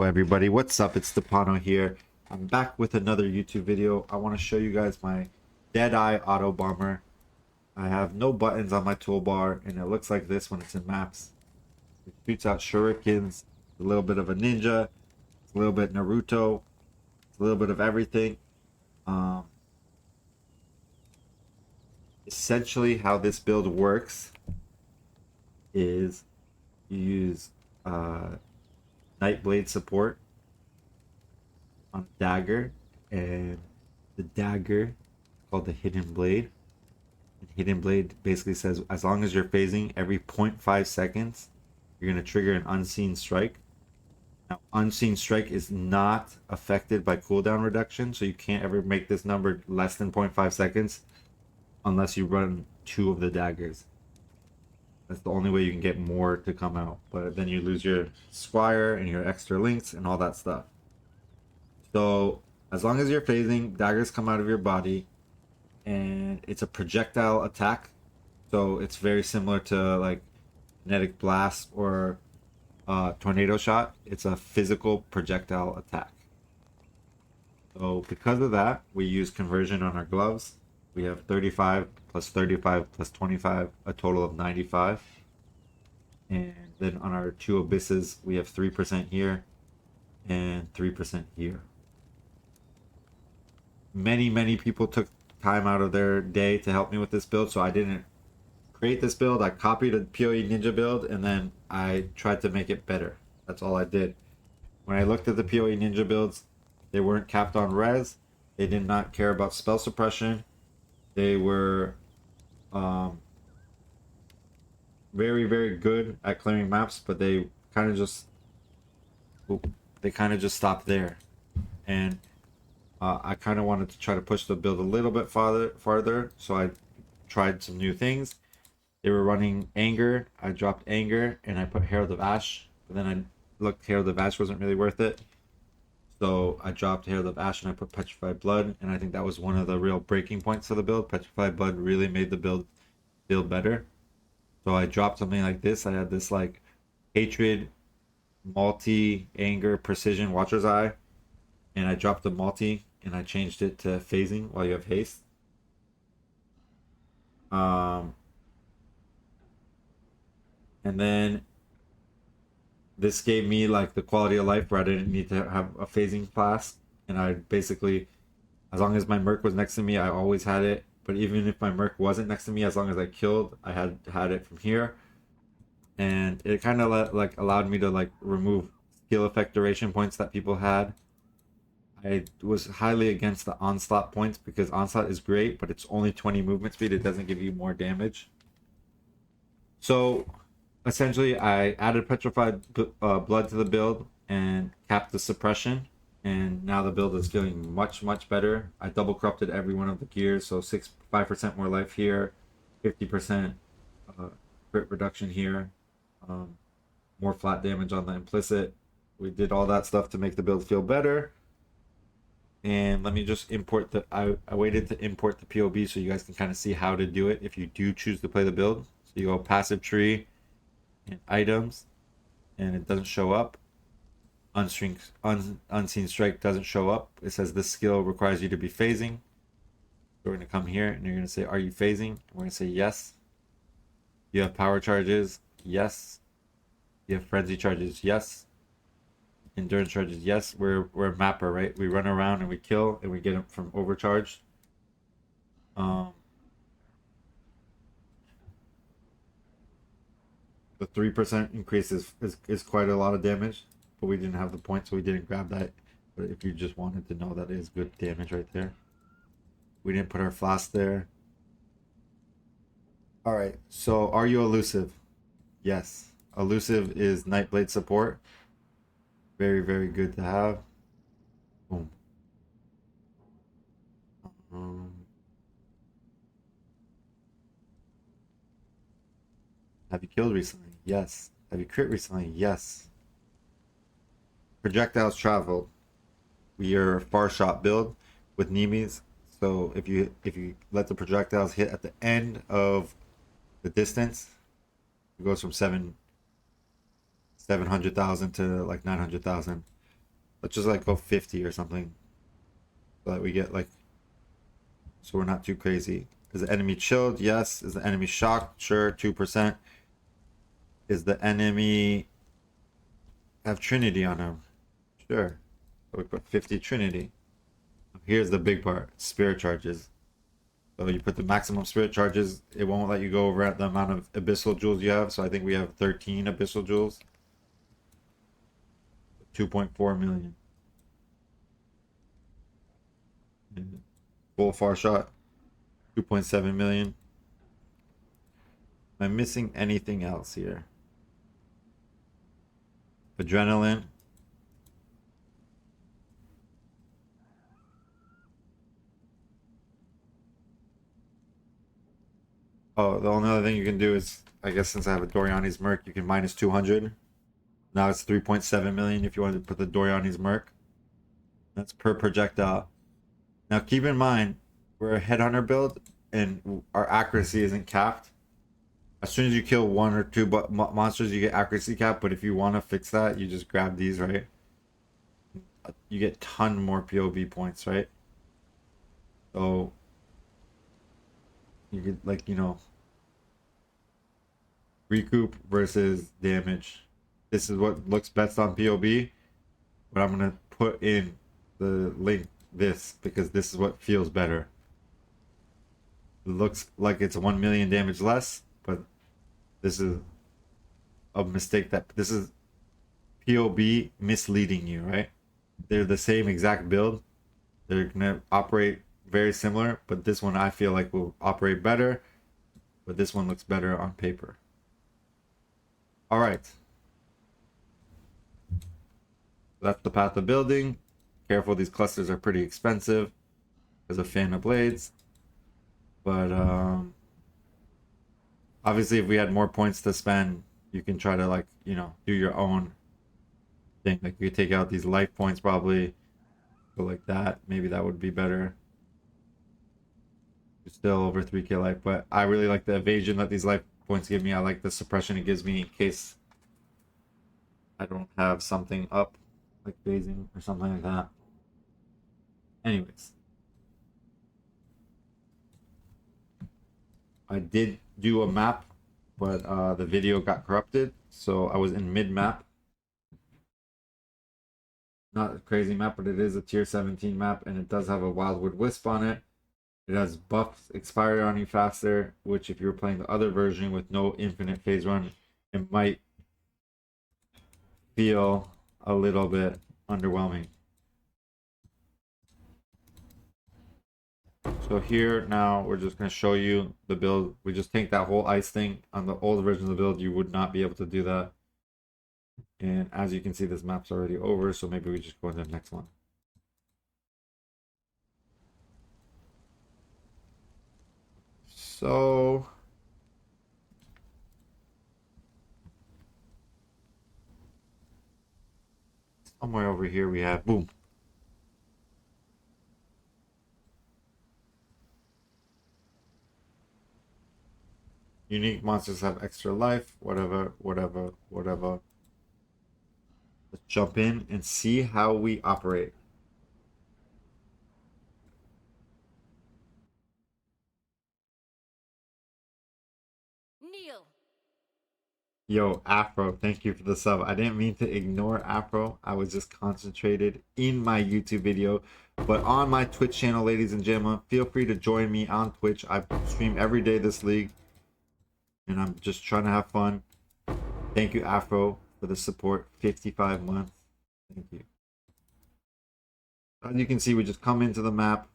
Hello everybody, what's up? It's Stepano here. I'm back with another YouTube video. I want to show you guys my Deadeye Autobomber. I have no buttons on my toolbar and it looks like this when it's in maps. It shoots out shurikens, a little bit of a ninja, a little bit Naruto, a little bit of everything. Um, Essentially how this build works is you use Nightblade support on a dagger, and the dagger called the hidden blade. And hidden blade basically says as long as you're phasing every 0.5 seconds, you're going to trigger an unseen strike. Now, unseen strike is not affected by cooldown reduction, so you can't ever make this number less than 0.5 seconds unless you run two of the daggers. That's the only way you can get more to come out, but then you lose your squire and your extra links and all that stuff. So as long as you're phasing, daggers come out of your body, and it's a projectile attack. So it's very similar to like kinetic blast or tornado shot. It's a physical projectile attack. So because of that, we use conversion on our gloves. We have 35 plus 35 plus 25, a total of 95. And then on our two abysses, we have 3% here and 3% here. Many people took time out of their day to help me with this build, so I didn't create this build. I copied a PoE Ninja build and then I tried to make it better. That's all I did. When I looked at the PoE Ninja builds, they weren't capped on res. They did not care about spell suppression. They were very good at clearing maps, but they kind of just stopped there. And I kind of wanted to try to push the build a little bit farther, so I tried some new things. They were running Anger. I dropped Anger and I put Herald of Ash, but then I looked, Herald of Ash wasn't really worth it, so I dropped Herald of Ash and I put Petrified Blood, and I think that was one of the real breaking points of the build. Petrified Blood really made the build feel better. So I dropped something like this. I had this like Hatred, Multi, Anger, Precision, Watcher's Eye, and I dropped the Multi and I changed it to phasing while you have haste. And then this gave me like the quality of life where I didn't need to have a phasing class, and I basically, as long as my merc was next to me, I always had it. But even if my merc wasn't next to me, as long as I killed, I had it from here. And it kind of like allowed me to like remove skill effect duration points that people had. I was highly against the onslaught points because onslaught is great, but it's only 20 movement speed. It doesn't give you more damage. So essentially, I added Petrified Blood to the build and capped the suppression. And now the build is feeling much better. I double corrupted every one of the gears, so 5% more life here, 50% crit reduction here, more flat damage on the implicit. We did all that stuff to make the build feel better. And let me just import I waited to import the POB so you guys can kind of see how to do it if you do choose to play the build. So you go passive tree and items, and it doesn't show up. Unseen strike doesn't show up. It says this skill requires you to be phasing. We're going to come here and you're going to say, are you phasing? We're going to say yes. You have power charges? Yes. You have frenzy charges? Yes. Endurance charges? Yes. We're a mapper, right? We run around and we kill and we get them from overcharged. The 3% increase is quite a lot of damage, but we didn't have the point, so we didn't grab that. But if you just wanted to know, that is good damage right there. We didn't put our flask there. All right, so are you elusive? Yes. Elusive is Nightblade support. Very good to have. Boom. Have you killed recently? Yes. Have you crit recently? Yes. Projectiles traveled. We are a far shot build with Nemes. So if you let the projectiles hit at the end of the distance, it goes from 700,000 to like 900,000. Let's just like go 50 or something. So that we get like, so we're not too crazy. Is the enemy chilled? Yes. Is the enemy shocked? Sure. 2%. Is the enemy have Trinity on him? Sure. So we put 50 Trinity. Here's the big part. Spirit charges. So you put the maximum spirit charges. It won't let you go over at the amount of abyssal jewels you have. So I think we have 13 abyssal jewels. 2.4 million. Full far shot. 2.7 million. Am I missing anything else here? Adrenaline. Oh, the only other thing you can do is, I guess since I have a Doriani's Merc, you can minus 200. Now it's 3.7 million if you wanted to put the Doriani's Merc. That's per projectile. Now keep in mind, we're a headhunter build and our accuracy isn't capped. As soon as you kill one or two monsters, you get accuracy cap. But if you want to fix that, you just grab these, right? You get ton more POV points, right? So you could, like, you know, recoup versus damage. This is what looks best on POB, but I'm gonna put in the link this because this is what feels better. It looks like it's 1 million damage less, but this is a mistake. That this is POB misleading you, right? They're the same exact build. They're gonna operate very similar, but this one I feel like will operate better, but this one looks better on paper. All right. That's the path of building. Careful, these clusters are pretty expensive as a fan of blades. But obviously if we had more points to spend, you can try to, like, you know, do your own thing. Like you could take out these life points probably, go like that. Maybe that would be better. Still over 3k life, but I really like the evasion that these life points give me. I like the suppression it gives me in case I don't have something up, like phasing or something like that. Anyways, I did do a map, but the video got corrupted, so I was in mid map. Not a crazy map, but it is a tier 17 map, and it does have a Wildwood Wisp on it. It has buffs expire on you faster, which if you were playing the other version with no infinite phase run, it might feel a little bit underwhelming. So here now we're just going to show you the build. We just take that whole ice thing. On the old version of the build, you would not be able to do that. And as you can see, this map's already over, so maybe we just go into the next one. So somewhere over here we have, boom. Unique monsters have extra life, whatever. Let's jump in and see how we operate. Kneel. Yo, Afro, thank you for the sub. I didn't mean to ignore Afro. I was just concentrated in my YouTube video. But on my Twitch channel, ladies and gentlemen, feel free to join me on Twitch. I stream every day this league. And I'm just trying to have fun. Thank you, Afro, for the support. 55 months. Thank you. As you can see, we just come into the map.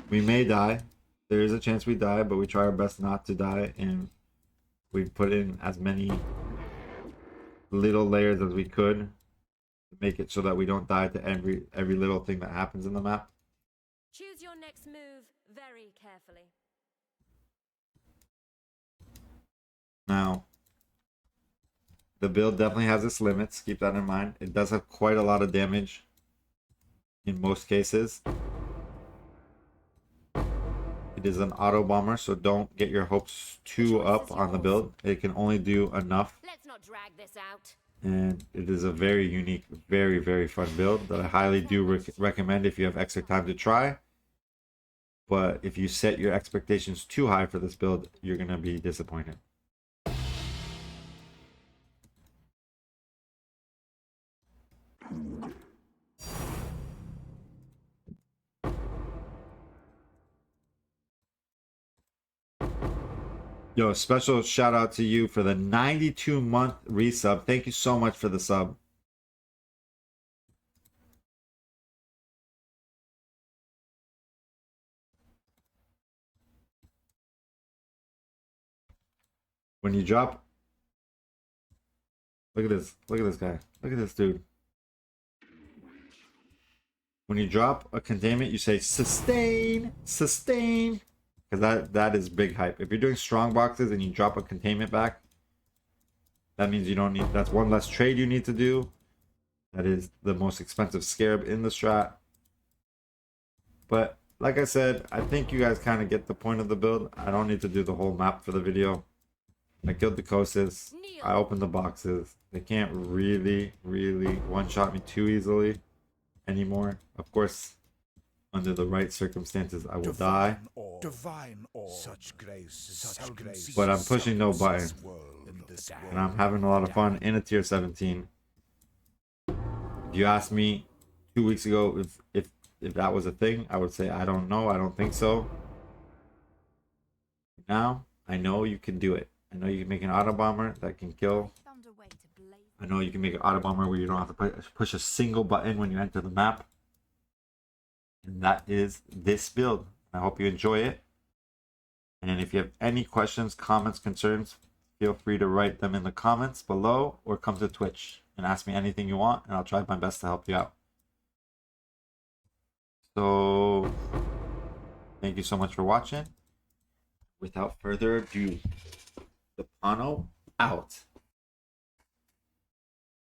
We may die. There is a chance we die, but we try our best not to die. And we put in as many little layers as we could to make it so that we don't die to every little thing that happens in the map. Choose your next move very carefully. Now, the build definitely has its limits. Keep that in mind. It does have quite a lot of damage in most cases. It is an Autobomber, so don't get your hopes too up on the build. It can only do enough. Let's not drag this out. And it is a very unique, very, very fun build that I highly do recommend if you have extra time to try. But if you set your expectations too high for this build, you're going to be disappointed. Yo, special shout out to you for the 92-month resub. Thank you so much for the sub. When you drop, look at this. Look at this guy. Look at this dude. When you drop a containment, you say sustain, sustain, because that is big hype. If you're doing strong boxes and you drop a containment back, that means you don't need. That's one less trade you need to do. That is the most expensive scarab in the strat. But like I said, I think you guys kind of get the point of the build. I don't need to do the whole map for the video. I killed the Kosis. I opened the boxes. They can't really one-shot me too easily anymore. Of course, under the right circumstances, I will die. Divine or such grace, such grace. But I'm pushing no button. And I'm having a lot of fun in a tier 17. If you asked me 2 weeks ago if that was a thing, I would say I don't know. I don't think so. Now, I know you can do it. I know you can make an Autobomber that can kill. I know you can make an Autobomber where you don't have to push a single button when you enter the map. And that is this build. I hope you enjoy it. And if you have any questions, comments, concerns, feel free to write them in the comments below or come to Twitch and ask me anything you want, and I'll try my best to help you out. So, thank you so much for watching. Without further ado, the Pano out.